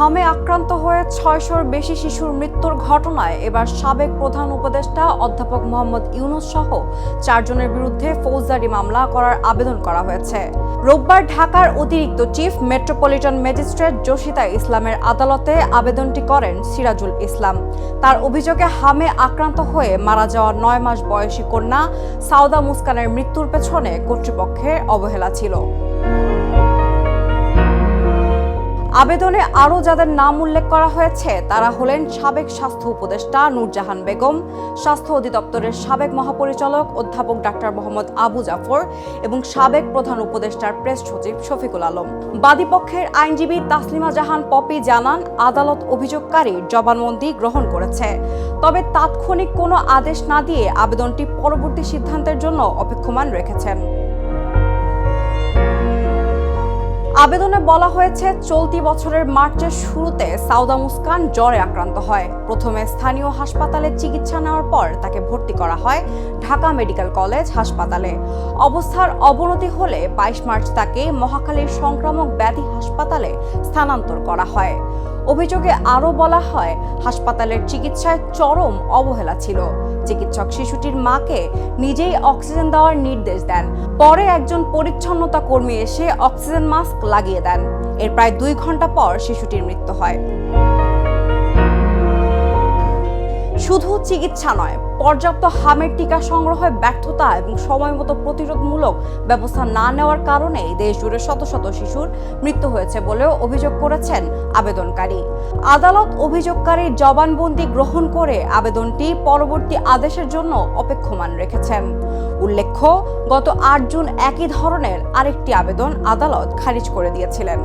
হামে আক্রান্ত হয়ে ৬০০-র বেশি শিশুর মৃত্যুর ঘটনায় এবার সাবেক প্রধান উপদেষ্টা অধ্যাপক মোহাম্মদ ইউনূস সহ ৪ জনের বিরুদ্ধে ফৌজদারি মামলা করার আবেদন করা হয়েছে। রোববার ঢাকার অতিরিক্ত চিফ মেট্রোপলিটন ম্যাজিস্ট্রেট জসিতা ইসলামের আদালতে আবেদনটি করেন সিরাজুল ইসলাম। তার অভিযোগে হামে আক্রান্ত হয়ে মারা যাওয়া ৯ মাস বয়সী কন্যা সাউদা মুস্কানের মৃত্যুর পেছনে কর্তৃপক্ষের অবহেলা ছিল। আবেদনে আরও যাদের নাম উল্লেখ করা হয়েছে তারা হলেন সাবেক স্বাস্থ্য উপদেষ্টা নূরজাহান বেগম, স্বাস্থ্য অধিদপ্তরের সাবেক মহাপরিচালক অধ্যাপক ডাক্তার মোহাম্মদ আবু জাফর এবং সাবেক প্রধান উপদেষ্টার প্রেস সচিব শফিকুল আলম। বাদীপক্ষের আইনজীবী তাসলিমা জাহান পপি জানান, আদালত অভিযোগকারীর জবানবন্দি গ্রহণ করেছে, তবে তাৎক্ষণিক কোনো আদেশ না দিয়ে আবেদনটি পরবর্তী সিদ্ধান্তের জন্য অপেক্ষমান রেখেছেন। আবেদনে বলা হয়েছে, চলতি বছরের মার্চের শুরুতে সাউদা মুস্কান জ্বরে আক্রান্ত হয়। প্রথমে স্থানীয় হাসপাতালে চিকিৎসা নেওয়ার পর তাকে ভর্তি করা হয় ঢাকা মেডিকেল কলেজ হাসপাতালে। অবস্থার অবনতি হলে ২২ মার্চ তাকে মহাখালীর সংক্রামক ব্যাধি হাসপাতালে স্থানান্তর করা হয়। অভিযোগে আরও বলা হয়, হাসপাতালের চিকিৎসায় চরম অবহেলা ছিল। চিকিৎসক শিশুটির মাকে নিজেই অক্সিজেন দেওয়ার নির্দেশ দেন। পরে একজন পরিচ্ছন্নতা কর্মী এসে অক্সিজেন মাস্ক লাগিয়ে দেন। এর প্রায় ২ ঘন্টা পর শিশুটির মৃত্যু হয়। শুধু চিকিৎসা নয়, পর্যাপ্ত হামের টিকা সংগ্রহে ব্যর্থতা এবং সময়মতো প্রতিরোধমূলক ব্যবস্থা না নেওয়ার কারণে দেশ জুড়ে শত শত শিশুর মৃত্যু হয়েছে বলেও অভিযোগ করেছেন আবেদনকারী। আদালত অভিযোগকারীর জবানবন্দি গ্রহণ করে আবেদনটি পরবর্তী আদেশের জন্য অপেক্ষমান রেখেছেন। উল্লেখ্য, গত ৮ জুন একই ধরনের আরেকটি আবেদন আদালত খারিজ করে দিয়েছিলেন।